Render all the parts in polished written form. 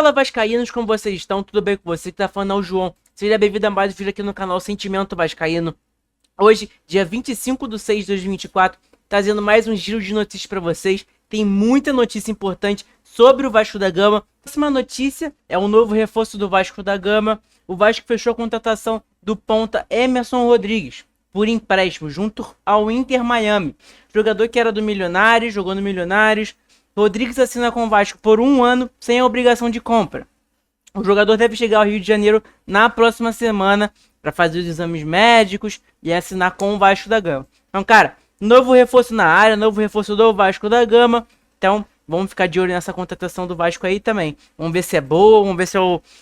Fala vascaínos, como vocês estão? Tudo bem com você? Que tá falando é o João. Seja bem-vindo a mais um vídeo aqui no canal Sentimento Vascaíno. Hoje, dia 25/6/2024, trazendo mais um giro de notícias para vocês. Tem muita notícia importante sobre o Vasco da Gama. A próxima notícia é um novo reforço do Vasco da Gama. O Vasco fechou a contratação do ponta Emerson Rodrigues por empréstimo junto ao Inter Miami. Jogador que era do Milionários, jogou no Milionários. Rodrigues assina com o Vasco por 1 ano sem a obrigação de compra. O jogador deve chegar ao Rio de Janeiro na próxima semana para fazer os exames médicos e assinar com o Vasco da Gama. Então, cara, novo reforço na área, novo reforço do Vasco da Gama. Então, vamos ficar de olho nessa contratação do Vasco aí também. Vamos ver se é boa, vamos ver se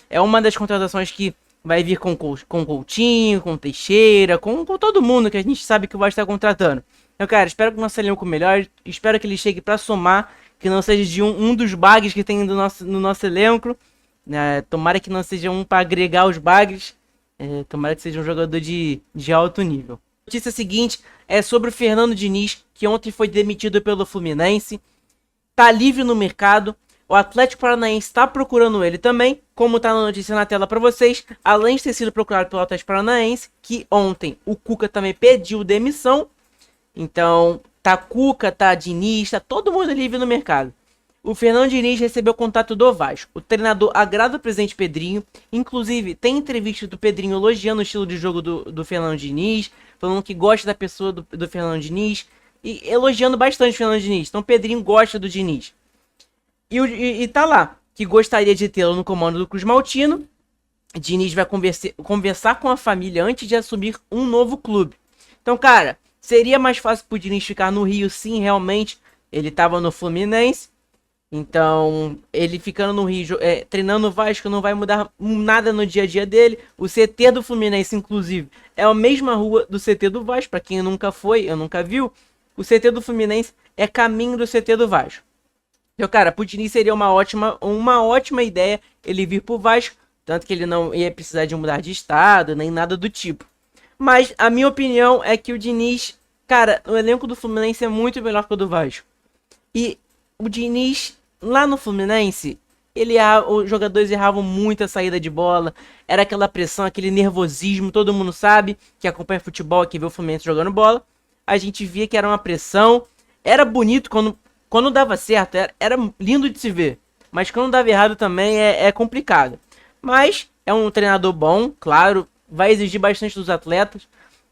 é uma das contratações que vai vir com Coutinho, com Teixeira, com todo mundo que a gente sabe que o Vasco está contratando. Então, cara, espero que o nosso elenco melhore, espero que ele chegue para somar, que não seja de um dos bugs que tem no nosso elenco. Tomara que não seja um para agregar os bugs. Tomara que seja um jogador de alto nível. A notícia seguinte é sobre o Fernando Diniz, que ontem foi demitido pelo Fluminense. Tá livre no mercado. O Atlético Paranaense está procurando ele também, como está na notícia na tela para vocês. Além de ter sido procurado pelo Atlético Paranaense, que ontem o Cuca também pediu demissão. Então, tá Cuca, tá Diniz, tá todo mundo livre no mercado. O Fernando Diniz recebeu contato do Vasco. O treinador agrada o presidente Pedrinho. Inclusive, tem entrevista do Pedrinho elogiando o estilo de jogo do Fernando Diniz, falando que gosta da pessoa do Fernando Diniz e elogiando bastante o Fernando Diniz. Então, Pedrinho gosta do Diniz. E tá lá, que gostaria de tê-lo no comando do Cruz Maltino. Diniz vai conversar com a família antes de assumir um novo clube. Então, cara, seria mais fácil pro Diniz ficar no Rio, sim, realmente. Ele tava no Fluminense. Então, ele ficando no Rio, treinando o Vasco, não vai mudar nada no dia a dia dele. O CT do Fluminense, inclusive, é a mesma rua do CT do Vasco. Pra quem nunca foi, eu nunca viu, o CT do Fluminense é caminho do CT do Vasco. Então, cara, pro Diniz seria uma ótima ideia ele vir pro Vasco. Tanto que ele não ia precisar de mudar de estado, nem nada do tipo. Mas a minha opinião é que o Diniz, cara, o elenco do Fluminense é muito melhor que o do Vasco. E o Diniz, lá no Fluminense, os jogadores erravam muito a saída de bola. Era aquela pressão, aquele nervosismo. Todo mundo sabe que acompanha futebol, que vê o Fluminense jogando bola. A gente via que era uma pressão. Era bonito quando dava certo, era lindo de se ver. Mas quando dava errado também é complicado. Mas é um treinador bom, claro. Vai exigir bastante dos atletas.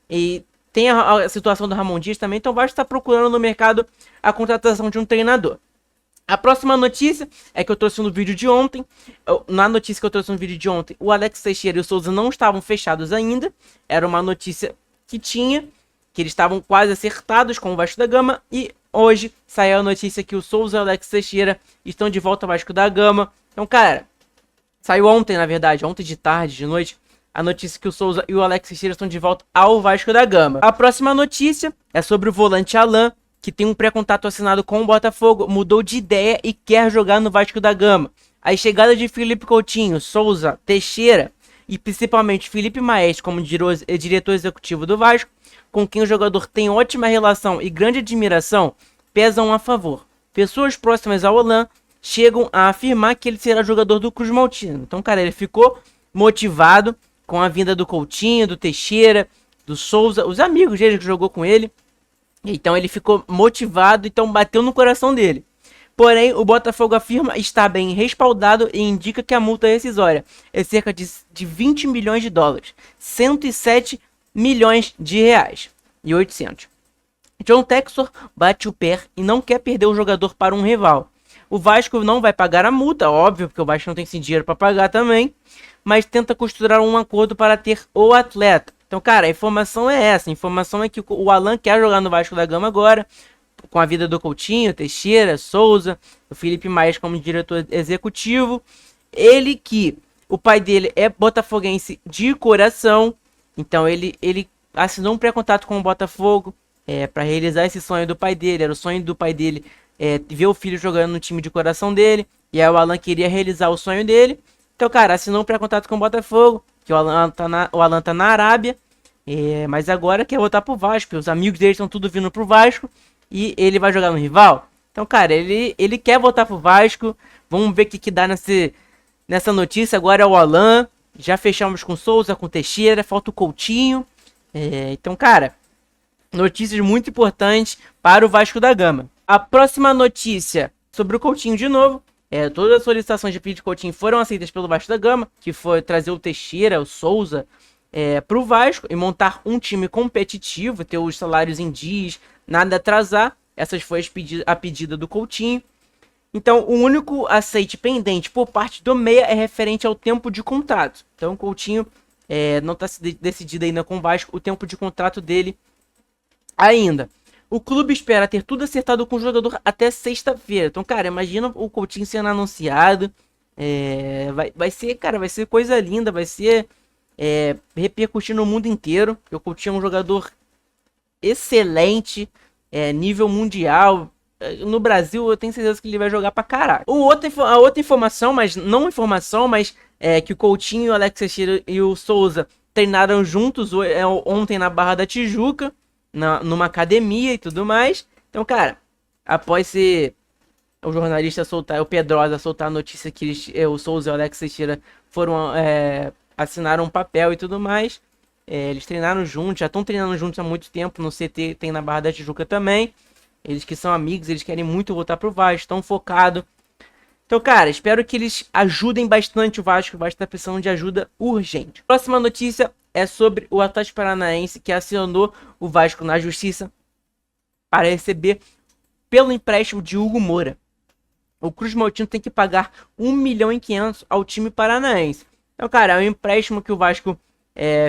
E tem a situação do Ramon Dias também. Então vai estar procurando no mercado a contratação de um treinador. A próxima notícia é que eu trouxe no vídeo de ontem. Na notícia que eu trouxe no vídeo de ontem, o Alex Teixeira e o Souza não estavam fechados ainda. Era uma notícia que eles estavam quase acertados com o Vasco da Gama. E hoje saiu a notícia que o Souza e o Alex Teixeira estão de volta ao Vasco da Gama. Então, cara, saiu ontem, na verdade, ontem de tarde, de noite, a notícia que o Souza e o Alex Teixeira estão de volta ao Vasco da Gama. A próxima notícia é sobre o volante Alan, que tem um pré-contrato assinado com o Botafogo, mudou de ideia e quer jogar no Vasco da Gama. A chegada de Felipe Coutinho, Souza, Teixeira e principalmente Felipe Maes como diretor executivo do Vasco, com quem o jogador tem ótima relação e grande admiração, pesam a favor. Pessoas próximas ao Alan chegam a afirmar que ele será jogador do Cruz Maltino. Então, cara, ele ficou motivado com a vinda do Coutinho, do Teixeira, do Souza, os amigos dele que jogou com ele. Então ele ficou motivado, então bateu no coração dele. Porém, o Botafogo afirma estar bem respaldado e indica que a multa rescisória é cerca de 20 milhões de dólares, 107 milhões de reais e 800. John Textor bate o pé e não quer perder o jogador para um rival. O Vasco não vai pagar a multa, óbvio, porque o Vasco não tem esse dinheiro para pagar também, mas tenta costurar um acordo para ter o atleta. Então, cara, a informação é essa. A informação é que o Alan quer jogar no Vasco da Gama agora, com a vida do Coutinho, Teixeira, Souza, o Felipe Maes como diretor executivo. O pai dele é botafoguense de coração, então ele assinou um pré-contrato com o Botafogo para realizar esse sonho do pai dele. Era o sonho do pai dele ver o filho jogando no time de coração dele, e aí o Alan queria realizar o sonho dele. Então, cara, assinou um pré-contrato com o Botafogo, que o Alan tá na Arábia, mas agora quer voltar pro Vasco. Os amigos dele estão tudo vindo pro Vasco e ele vai jogar no rival. Então, cara, ele quer voltar pro Vasco. Vamos ver o que dá nessa notícia agora é o Alan. Já fechamos com Souza, com Teixeira, falta o Coutinho. Então, cara, notícias muito importantes para o Vasco da Gama. A próxima notícia sobre o Coutinho de novo. Todas as solicitações de pedido de Coutinho foram aceitas pelo Vasco da Gama, que foi trazer o Teixeira, o Souza, para o Vasco e montar um time competitivo, ter os salários em dias, nada atrasar. Essas foi a pedida do Coutinho. Então, o único aceite pendente por parte do Meia é referente ao tempo de contrato. Então, o Coutinho não está decidido ainda com o Vasco o tempo de contrato dele ainda. O clube espera ter tudo acertado com o jogador até sexta-feira. Então, cara, imagina o Coutinho sendo anunciado. Vai ser, cara, vai ser coisa linda. Vai ser repercutir no mundo inteiro. O Coutinho é um jogador excelente, nível mundial. No Brasil, eu tenho certeza que ele vai jogar pra caralho. A outra informação, mas não informação, mas que o Coutinho, o Alex Teixeira e o Souza treinaram juntos ontem na Barra da Tijuca, numa academia e tudo mais. Então, cara, após o jornalista soltar, o Pedrosa soltar a notícia que o Souza e o Alex Teixeira assinaram um papel e tudo mais. Eles treinaram juntos, já estão treinando juntos há muito tempo. No CT tem na Barra da Tijuca também. Eles que são amigos, eles querem muito voltar pro Vasco, estão focados. Então, cara, espero que eles ajudem bastante o Vasco. O Vasco está precisando de ajuda urgente. Próxima notícia é sobre o Atlético Paranaense, que acionou o Vasco na justiça para receber pelo empréstimo de Hugo Moura. O Cruz Maltino tem que pagar 1,5 milhão ao time paranaense. Então, cara, é um empréstimo que o Vasco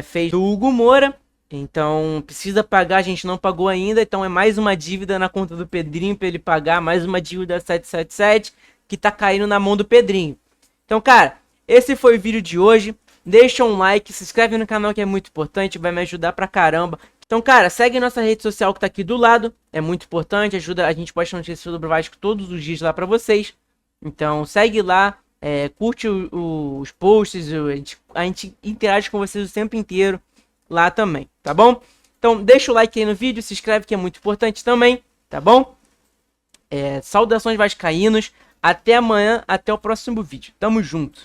fez do Hugo Moura. Então, precisa pagar, a gente não pagou ainda. Então, é mais uma dívida na conta do Pedrinho para ele pagar. Mais uma dívida 777 que tá caindo na mão do Pedrinho. Então, cara, esse foi o vídeo de hoje. Deixa um like, se inscreve no canal que é muito importante, vai me ajudar pra caramba. Então, cara, segue nossa rede social que tá aqui do lado. É muito importante, ajuda, a gente posta notícias sobre o Vasco todos os dias lá pra vocês. Então, segue lá, curte os posts, a gente interage com vocês o tempo inteiro lá também, tá bom? Então deixa o like aí no vídeo, se inscreve que é muito importante também, tá bom? Saudações vascaínos, até amanhã, até o próximo vídeo, tamo junto!